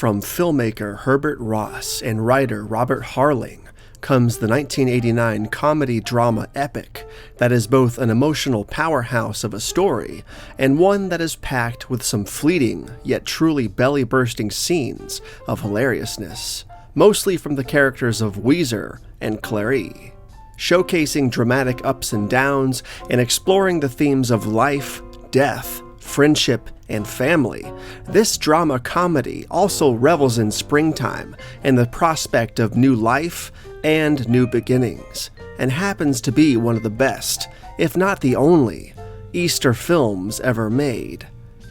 From filmmaker Herbert Ross and writer Robert Harling comes the 1989 comedy drama epic that is both an emotional powerhouse of a story and one that is packed with some fleeting yet truly belly-bursting scenes of hilariousness, mostly from the characters of Weezer and Clary, showcasing dramatic ups and downs and exploring the themes of life, death, friendship, and family. This drama comedy also revels in springtime and the prospect of new life and new beginnings, and happens to be one of the best, if not the only, Easter films ever made.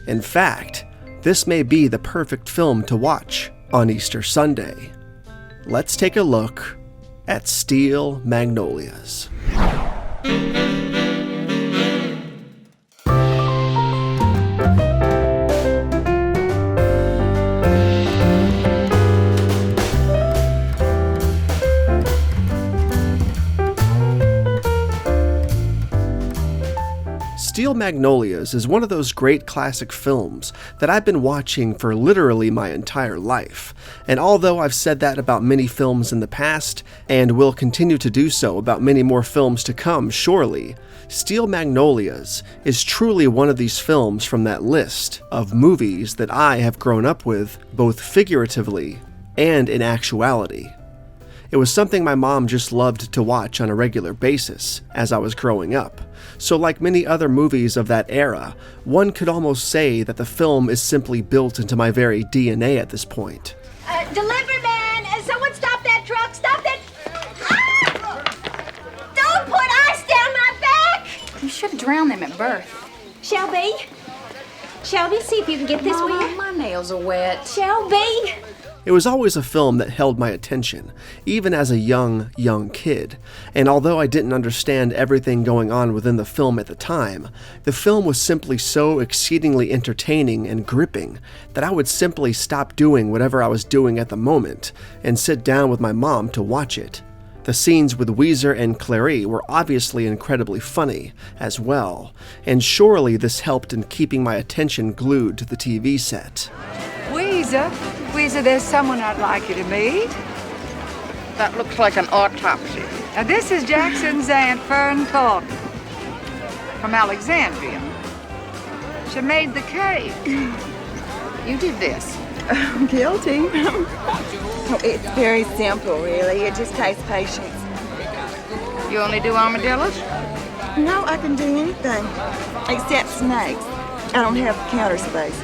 In fact, this may be the perfect film to watch on Easter Sunday. Let's take a look at Steel Magnolias. Steel Magnolias is one of those great classic films that I've been watching for literally my entire life, and although I've said that about many films in the past, and will continue to do so about many more films to come surely, Steel Magnolias is truly one of these films from that list of movies that I have grown up with, both figuratively and in actuality. It was something my mom just loved to watch on a regular basis as I was growing up. So like many other movies of that era, one could almost say that the film is simply built into my very DNA at this point. Delivery man! Someone stop that truck! Stop that! Ah! Don't put ice down my back! You should have drowned them at birth. Shelby? Shelby, see if you can get this Mama, wet. my nails are wet. Shelby! It was always a film that held my attention, even as a young kid, and although I didn't understand everything going on within the film at the time, the film was simply so exceedingly entertaining and gripping that I would simply stop doing whatever I was doing at the moment and sit down with my mom to watch it. The scenes with Weezer and Clary were obviously incredibly funny as well, and surely this helped in keeping my attention glued to the TV set. Weezer, there's someone I'd like you to meet. That looks like an autopsy. Now, this is Jackson's Aunt Fern Thornton from Alexandria. She made the cake. You did this. Guilty. Oh, it's very simple, really. It just takes patience. You only do armadillos? No, I can do anything except snakes. I don't have counter space.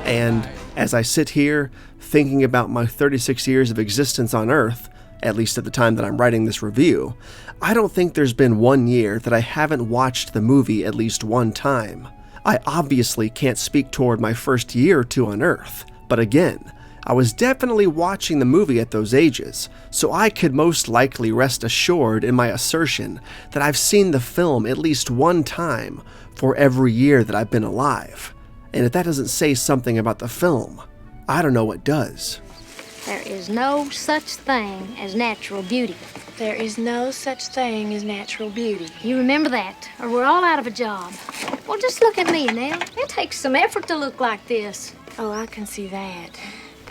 And as I sit here thinking about my 36 years of existence on Earth, at least at the time that I'm writing this review, I don't think there's been 1 year that I haven't watched the movie at least one time. I obviously can't speak toward my first year or two on Earth, but again, I was definitely watching the movie at those ages, so I could most likely rest assured in my assertion that I've seen the film at least one time for every year that I've been alive. And if that doesn't say something about the film, I don't know what does. There is no such thing as natural beauty. There is no such thing as natural beauty. You remember that, or we're all out of a job. Well, just look at me now. It takes some effort to look like this. Oh, I can see that.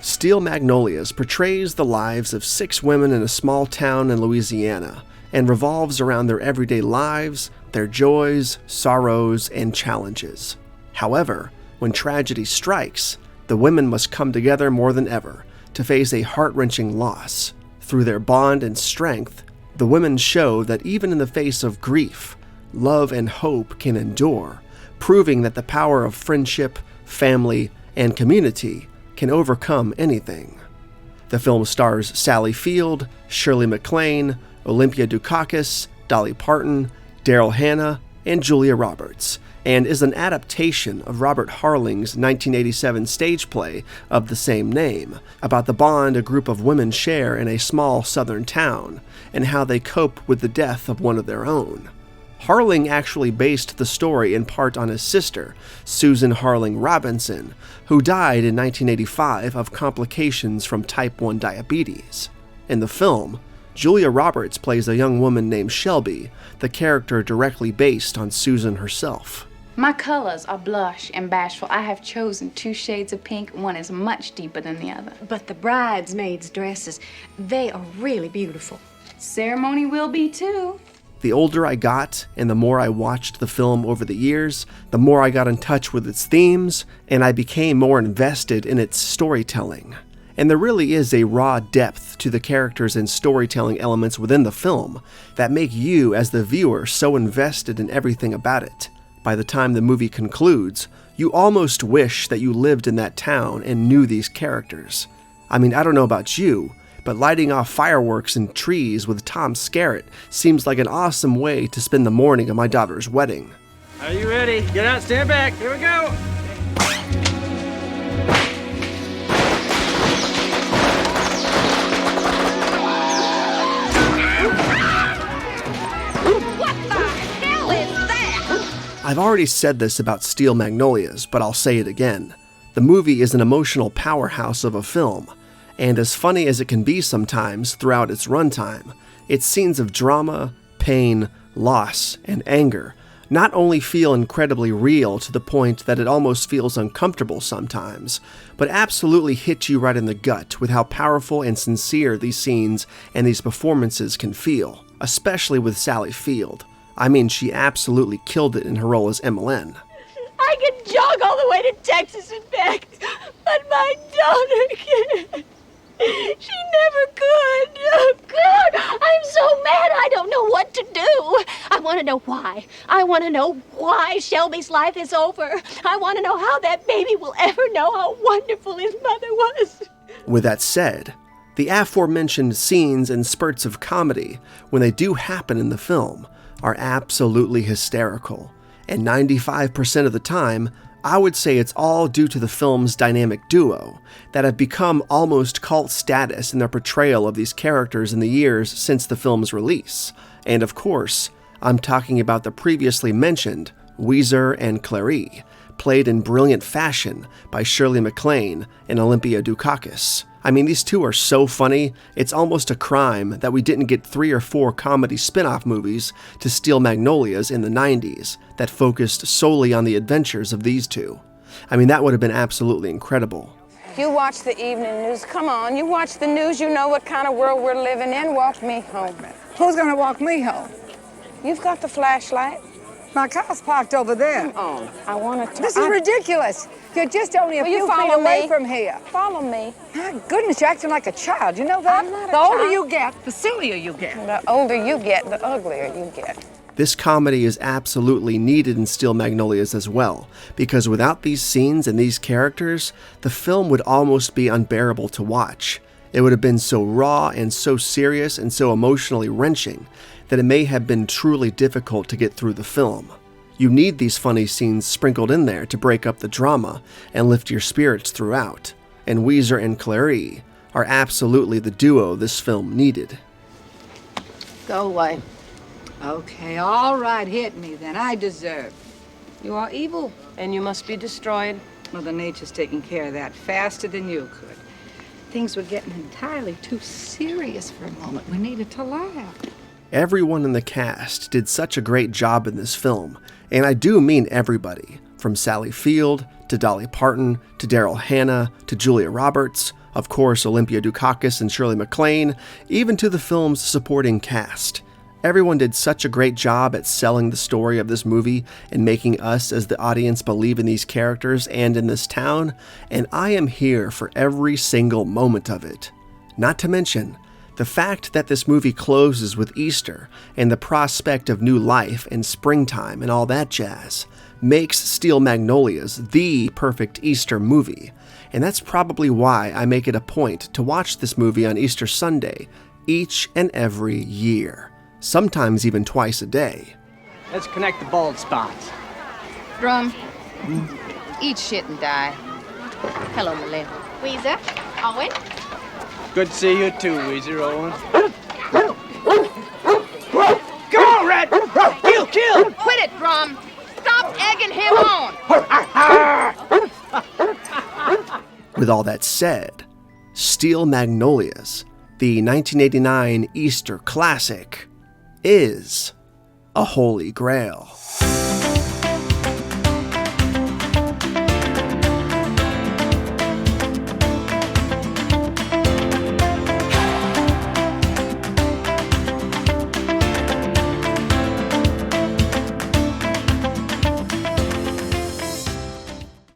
Steel Magnolias portrays the lives of 6 women in a small town in Louisiana and revolves around their everyday lives, their joys, sorrows, and challenges. However, when tragedy strikes, the women must come together more than ever to face a heart-wrenching loss. Through their bond and strength, the women show that even in the face of grief, love and hope can endure, proving that the power of friendship, family, and community can overcome anything. The film stars Sally Field, Shirley MacLaine, Olympia Dukakis, Dolly Parton, Daryl Hannah, and Julia Roberts, and is an adaptation of Robert Harling's 1987 stage play of the same name, about the bond a group of women share in a small southern town, and how they cope with the death of one of their own. Harling actually based the story in part on his sister, Susan Harling Robinson, who died in 1985 of complications from type 1 diabetes. In the film, Julia Roberts plays a young woman named Shelby, the character directly based on Susan herself. My colors are blush and bashful. I have chosen 2 shades of pink. One is much deeper than the other. But the bridesmaids' dresses, they are really beautiful. Ceremony will be too. The older I got and the more I watched the film over the years, the more I got in touch with its themes and I became more invested in its storytelling. And there really is a raw depth to the characters and storytelling elements within the film that make you, as the viewer, so invested in everything about it. By the time the movie concludes, you almost wish that you lived in that town and knew these characters. I mean, I don't know about you, but lighting off fireworks and trees with Tom Skerritt seems like an awesome way to spend the morning of my daughter's wedding. Are you ready? Get out, stand back. Here we go. I've already said this about Steel Magnolias, but I'll say it again. The movie is an emotional powerhouse of a film, and as funny as it can be sometimes throughout its runtime, its scenes of drama, pain, loss, and anger not only feel incredibly real to the point that it almost feels uncomfortable sometimes, but absolutely hit you right in the gut with how powerful and sincere these scenes and these performances can feel, especially with Sally Field. I mean, she absolutely killed it in her role as Emmeline. I could jog all the way to Texas and back, but my daughter can't. She never could. Oh, God, I'm so mad I don't know what to do. I want to know why. I want to know why Shelby's life is over. I want to know how that baby will ever know how wonderful his mother was. With that said, the aforementioned scenes and spurts of comedy, when they do happen in the film, are absolutely hysterical, and 95% of the time, I would say it's all due to the film's dynamic duo that have become almost cult status in their portrayal of these characters in the years since the film's release. And of course, I'm talking about the previously mentioned Weezer and Clary, played in brilliant fashion by Shirley MacLaine and Olympia Dukakis. I mean, these two are so funny, it's almost a crime that we didn't get 3 or 4 comedy spin-off movies to Steel Magnolias in the 90s that focused solely on the adventures of these two. I mean, that would have been absolutely incredible. You watch the evening news. Come on, you watch the news. You know what kind of world we're living in. Walk me home. Who's gonna walk me home? You've got the flashlight. My car's parked over there. Come on. I want to... This is ridiculous. You're just only a few feet away from here. Follow me. My goodness, you're acting like a child. You know that? I'm not a The older child. you get, the sillier you get. The older you get, the uglier you get. This comedy is absolutely needed in Steel Magnolias as well, because without these scenes and these characters, the film would almost be unbearable to watch. It would have been so raw and so serious and so emotionally wrenching that it may have been truly difficult to get through the film. You need these funny scenes sprinkled in there to break up the drama and lift your spirits throughout, and Weezer and Clary are absolutely the duo this film needed. Go away. Okay, all right, hit me then. I deserve. You are evil, and you must be destroyed. Mother Nature's taking care of that faster than you could. Things were getting entirely too serious for a moment. We needed to laugh. Everyone in the cast did such a great job in this film, and I do mean everybody, from Sally Field, to Dolly Parton, to Daryl Hannah, to Julia Roberts, of course Olympia Dukakis and Shirley MacLaine, even to the film's supporting cast. Everyone did such a great job at selling the story of this movie and making us as the audience believe in these characters and in this town, and I am here for every single moment of it. Not to mention, the fact that this movie closes with Easter and the prospect of new life and springtime and all that jazz makes Steel Magnolias the perfect Easter movie, and that's probably why I make it a point to watch this movie on Easter Sunday each and every year, sometimes even twice a day. Let's connect the bald spots. Drum, eat shit and die. Hello, Malin. Weezer, Owen. Good to see you too, Weezer, Owen. Come on, Red! Kill, kill! Quit it, Drum. Stop egging him on. With all that said, Steel Magnolias, the 1989 Easter classic, is a holy grail.